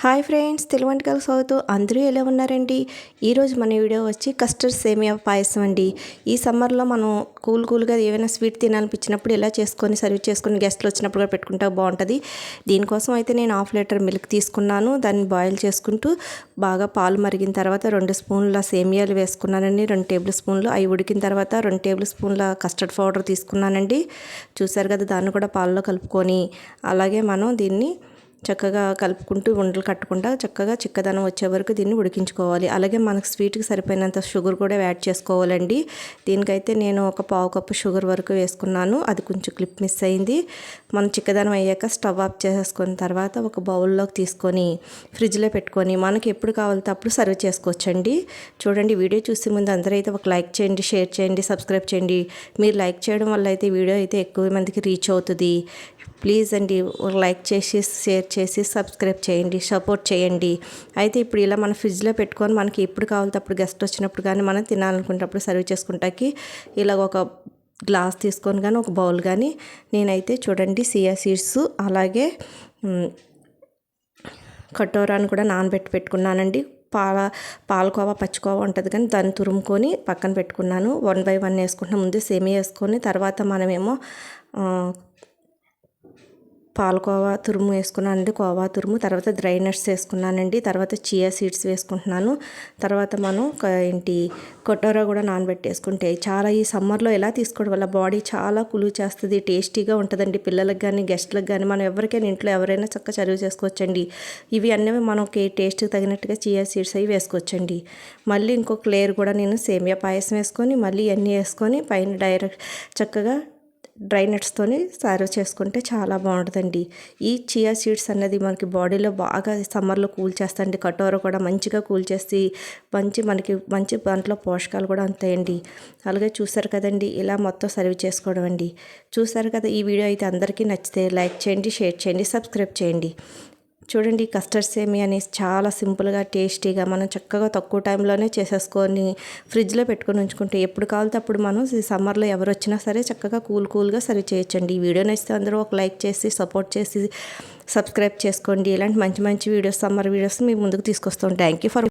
Hi friends, తెలుగువంటకాలకు స్వాగతం. అందరూ ఎలా ఉన్నారండి? ఈరోజు మన వీడియో వచ్చి కస్టర్డ్ సేమియా పాయసం అండి. ఈ సమ్మర్లో మనం కూల్గా ఏమైనా స్వీట్ తినాలనిపించినప్పుడు ఇలా చేసుకొని సర్వ్ చేసుకొని గెస్ట్లు వచ్చినప్పుడు కూడా పెట్టుకుంటే బాగుంటుంది. దీనికోసం అయితే నేను 1/2 లీటర్ మిల్క్ తీసుకున్నాను. దాన్ని బాయిల్ చేసుకుంటూ బాగా పాలు మరిగిన తర్వాత 2 స్పూన్ల సేమియాలు వేసుకున్నానండి. 2 టేబుల్ స్పూన్లు అవి ఉడికిన తర్వాత 2 టేబుల్ స్పూన్ల కస్టర్డ్ పౌడర్ తీసుకున్నానండి. చూసారు కదా, దాన్ని కూడా పాలలో కలుపుకొని అలాగే మనం దీన్ని చక్కగా కలుపుకుంటూ ఉండలు కట్టకుండా చక్కగా చిక్కదనం వచ్చే వరకు దీన్ని ఉడికించుకోవాలి. అలాగే మనకు స్వీట్కి సరిపోయినంత షుగర్ కూడా యాడ్ చేసుకోవాలండి. దీనికైతే నేను ఒక 1/2 కప్పు షుగర్ వరకు వేసుకున్నాను. అది కొంచెం క్లిప్ మిస్ అయింది. మనం చిక్కదనం అయ్యాక స్టవ్ ఆఫ్ చేసుకున్న తర్వాత ఒక బౌల్లోకి తీసుకొని ఫ్రిడ్జ్లో పెట్టుకొని మనకి ఎప్పుడు కావాలితే అప్పుడు సర్వ్ చేసుకోవచ్చండి. చూడండి, వీడియో చూసే ముందు అందరూ అయితే ఒక లైక్ చేయండి, షేర్ చేయండి, సబ్స్క్రైబ్ చేయండి. మీరు లైక్ చేయడం వల్ల అయితే వీడియో అయితే ఎక్కువ మందికి రీచ్ అవుతుంది. ప్లీజ్ అండి, లైక్ చేసి షేర్ చేసి సబ్స్క్రైబ్ చేయండి, సపోర్ట్ చేయండి. అయితే ఇప్పుడు ఇలా మన ఫ్రిడ్జ్లో పెట్టుకొని మనకి ఎప్పుడు కావాలితే అప్పుడు గెస్ట్ వచ్చినప్పుడు కానీ మనం తినాలనుకున్నప్పుడు సర్వ్ చేసుకుంటాకి ఇలా ఒక గ్లాస్ తీసుకొని కానీ ఒక బౌల్ కానీ నేనైతే చూడండి సియా సీడ్స్ అలాగే కటోరాని కూడా నానబెట్టుకున్నానండి. పాలకోవా పచ్చికోవా ఉంటుంది కానీ దాన్ని తురుముకొని పక్కన పెట్టుకున్నాను. 1 by 1 వేసుకుంటున్నాను. ముందు సేమియా వేసుకొని తర్వాత మనమేమో పాలకోవా తురుము వేసుకున్నానండి, కోవా తురుము, తర్వాత డ్రై నట్స్ వేసుకున్నానండి, తర్వాత చియా సీడ్స్ వేసుకుంటున్నాను. తర్వాత మనం కటోరా కూడా నానబెట్టేసుకుంటే చాలా ఈ సమ్మర్లో ఎలా తీసుకోవడం వల్ల బాడీ చాలా కూల్ చేస్తుంది, టేస్టీగా ఉంటుందండి. పిల్లలకు కానీ గెస్ట్లకు కానీ మనం ఎవరికైనా ఇంట్లో ఎవరైనా చక్కగా సర్వ్ చేసుకోవచ్చండి. ఇవి అన్నీ మనకి టేస్ట్కి తగినట్టుగా చియా సీడ్స్ అవి వేసుకోవచ్చండి. మళ్ళీ ఇంకొక లేయర్ కూడా నేను సేమియా పాయసం వేసుకొని మళ్ళీ అన్నీ వేసుకొని పైన డైరెక్ట్ చక్కగా డ్రై నట్స్తోని సర్వ్ చేసుకుంటే చాలా బాగుంటుందండి. ఈ చియా సీడ్స్ అన్నది మనకి బాడీలో బాగా సమ్మర్లో కూల్ చేస్తాయండి. కటోర కూడా మంచిగా కూల్ చేసి మనకి మంచి దాంట్లో పోషకాలు కూడా ఉంటాయండి. అలాగే చూసారు కదండి, ఇలా మొత్తం సర్వ్ చేసుకోవడం అండి. చూసారు కదా, ఈ వీడియో అయితే అందరికీ నచ్చితే లైక్ చేయండి, షేర్ చేయండి, సబ్స్క్రైబ్ చేయండి. చూడండి, కస్టర్డ్ సేమియా అనేసి చాలా సింపుల్గా టేస్టీగా మనం చక్కగా తక్కువ టైంలోనే చేసేసుకొని ఫ్రిడ్జ్లో పెట్టుకొని ఉంచుకుంటే ఎప్పుడు కావాలితే అప్పుడు మనం ఈ సమ్మర్లో ఎవరు వచ్చినా సరే చక్కగా కూల్గా సర్వ్ చేయొచ్చండి. ఈ వీడియో నచ్చితే అందరూ ఒక లైక్ చేసి సపోర్ట్ చేసి సబ్స్క్రైబ్ చేసుకోండి. ఇలాంటి మంచి వీడియోస్, సమ్మర్ వీడియోస్ మీ ముందుకు తీసుకొస్తాం. Thank you for